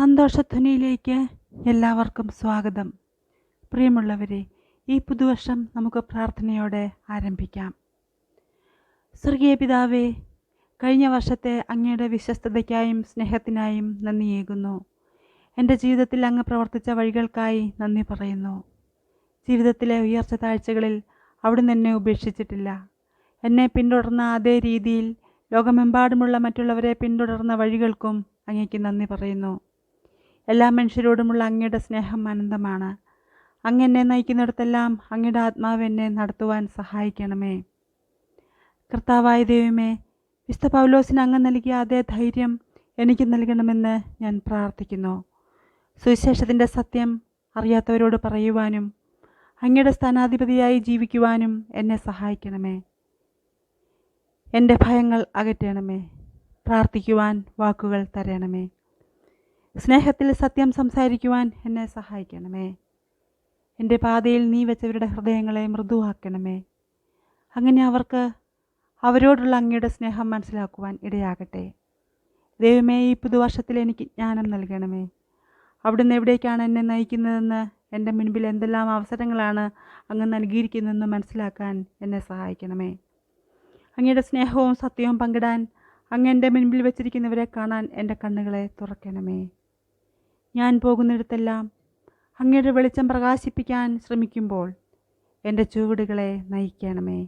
സന്തോഷധ്വനിയിലേക്ക് എല്ലാവർക്കും സ്വാഗതം. പ്രിയമുള്ളവരെ, ഈ പുതുവർഷം നമുക്ക് പ്രാർത്ഥനയോടെ ആരംഭിക്കാം. സ്വർഗീയ പിതാവേ, കഴിഞ്ഞ വർഷത്തെ അങ്ങയുടെ വിശ്വസ്തതയ്ക്കായും സ്നേഹത്തിനായും നന്ദിയേകുന്നു. എൻ്റെ ജീവിതത്തിൽ അങ്ങ് പ്രവർത്തിച്ച വഴികൾക്കായി നന്ദി പറയുന്നു. ജീവിതത്തിലെ ഉയർച്ച താഴ്ചകളിൽ അവിടുന്ന് എന്നെ ഉപേക്ഷിച്ചിട്ടില്ല. എന്നെ പിന്തുടർന്ന അതേ രീതിയിൽ ലോകമെമ്പാടുമുള്ള മറ്റുള്ളവരെ പിന്തുടർന്ന വഴികൾക്കും അങ്ങേക്ക് നന്ദി പറയുന്നു. എല്ലാ മനുഷ്യരോടുമുള്ള അങ്ങയുടെ സ്നേഹം അനന്തമാണ്. അങ്ങ് എന്നെ നയിക്കുന്നിടത്തെല്ലാം അങ്ങയുടെ ആത്മാവ് എന്നെ നടത്തുവാൻ സഹായിക്കണമേ. കർത്താവായ ദൈവമേ, വിശുദ്ധ പൗലോസിന് അങ്ങ് നൽകിയ അതേ ധൈര്യം എനിക്ക് നൽകണമെന്ന് ഞാൻ പ്രാർത്ഥിക്കുന്നു. സുവിശേഷത്തിൻ്റെ സത്യം അറിയാത്തവരോട് പറയുവാനും അങ്ങയുടെ സ്ഥാനാധിപതിയായി ജീവിക്കുവാനും എന്നെ സഹായിക്കണമേ. എൻ്റെ ഭയങ്ങൾ അകറ്റണമേ. പ്രാർത്ഥിക്കുവാൻ വാക്കുകൾ തരണമേ. സ്നേഹത്തിൽ സത്യം സംസാരിക്കുവാൻ എന്നെ സഹായിക്കണമേ. എൻ്റെ പാതയിൽ നീ വെച്ചവരുടെ ഹൃദയങ്ങളെ മൃദുവാക്കണമേ. അങ്ങനെ അവർക്ക് അവരോടുള്ള അങ്ങയുടെ സ്നേഹം മനസ്സിലാക്കുവാൻ ഇടയാകട്ടെ. ദൈവമേ, ഈ പുതുവർഷത്തിൽ എനിക്ക് ജ്ഞാനം നൽകണമേ. അവിടുന്ന് എവിടേക്കാണ് എന്നെ നയിക്കുന്നതെന്ന്, എൻ്റെ മുൻപിൽ എന്തെല്ലാം അവസരങ്ങളാണ് അങ്ങ് നൽകിയിരിക്കുന്നതെന്ന് മനസ്സിലാക്കാൻ എന്നെ സഹായിക്കണമേ. അങ്ങയുടെ സ്നേഹവും സത്യവും പങ്കിടാൻ അങ്ങ് എൻ്റെ മുൻപിൽ വെച്ചിരിക്കുന്നവരെ കാണാൻ എൻ്റെ കണ്ണുകളെ തുറക്കണമേ. ഞാൻ പോകുന്നിടത്തെല്ലാം അങ്ങയുടെ വെളിച്ചം പ്രകാശിപ്പിക്കാൻ ശ്രമിക്കുമ്പോൾ എൻ്റെ ചുവടുകളെ നയിക്കണമേ.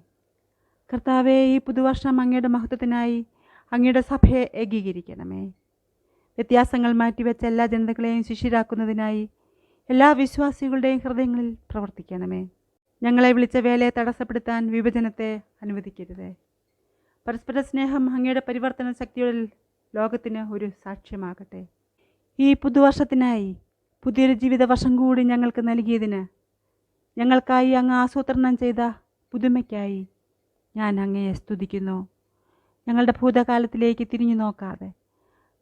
കർത്താവേ, ഈ പുതുവർഷം അങ്ങയുടെ മഹത്വത്തിനായി അങ്ങയുടെ സഭയെ ഏകീകരിക്കണമേ. വ്യത്യാസങ്ങൾ മാറ്റിവെച്ച എല്ലാ ജനതകളെയും ശിഷ്യരാക്കുന്നതിനായി എല്ലാ വിശ്വാസികളുടെയും ഹൃദയങ്ങളിൽ പ്രവർത്തിക്കണമേ. ഞങ്ങളെ വിളിച്ച വേലയെ തടസ്സപ്പെടുത്താൻ വിഭജനത്തെ അനുവദിക്കരുതേ. പരസ്പര സ്നേഹം അങ്ങയുടെ പരിവർത്തന ശക്തിയുടെ ലോകത്തിന് ഒരു സാക്ഷ്യമാകട്ടെ. ഈ പുതുവർഷത്തിനായി പുതിയൊരു ജീവിത വർഷം കൂടി ഞങ്ങൾക്ക് നൽകിയതിന്, ഞങ്ങൾക്കായി അങ്ങ് ആസൂത്രണം ചെയ്ത പുതുമയ്ക്കായി ഞാൻ അങ്ങയെ സ്തുതിക്കുന്നു. ഞങ്ങളുടെ ഭൂതകാലത്തിലേക്ക് തിരിഞ്ഞു നോക്കാതെ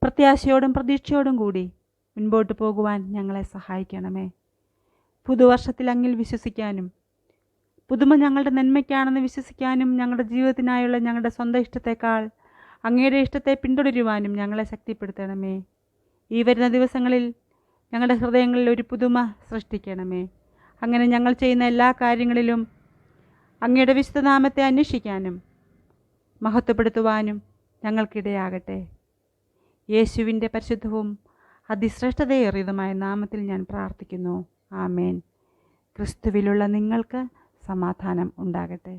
പ്രത്യാശയോടും പ്രതീക്ഷയോടും കൂടി മുൻപോട്ട് പോകുവാൻ ഞങ്ങളെ സഹായിക്കണമേ. പുതുവർഷത്തിൽ അങ്ങിൽ വിശ്വസിക്കാനും പുതുമ ഞങ്ങളുടെ നന്മയ്ക്കാണെന്ന് വിശ്വസിക്കാനും ഞങ്ങളുടെ ജീവിതത്തിനായുള്ള ഞങ്ങളുടെ സ്വന്തം ഇഷ്ടത്തെക്കാൾ അങ്ങയുടെ ഇഷ്ടത്തെ പിന്തുടരുവാനും ഞങ്ങളെ ശക്തിപ്പെടുത്തണമേ. ഈ വരുന്ന ദിവസങ്ങളിൽ ഞങ്ങളുടെ ഹൃദയങ്ങളിൽ ഒരു പുതുമ സൃഷ്ടിക്കണമേ. അങ്ങനെ ഞങ്ങൾ ചെയ്യുന്ന എല്ലാ കാര്യങ്ങളിലും അങ്ങയുടെ വിശുദ്ധനാമത്തെ അന്വേഷിക്കാനും മഹത്വപ്പെടുത്തുവാനും ഞങ്ങൾക്കിടയാകട്ടെ. യേശുവിൻ്റെ പരിശുദ്ധവും അതിശ്രേഷ്ഠതയേറിയതുമായ നാമത്തിൽ ഞാൻ പ്രാർത്ഥിക്കുന്നു. ആമേൻ. ക്രിസ്തുവിലുള്ള നിങ്ങൾക്ക് സമാധാനം ഉണ്ടാകട്ടെ.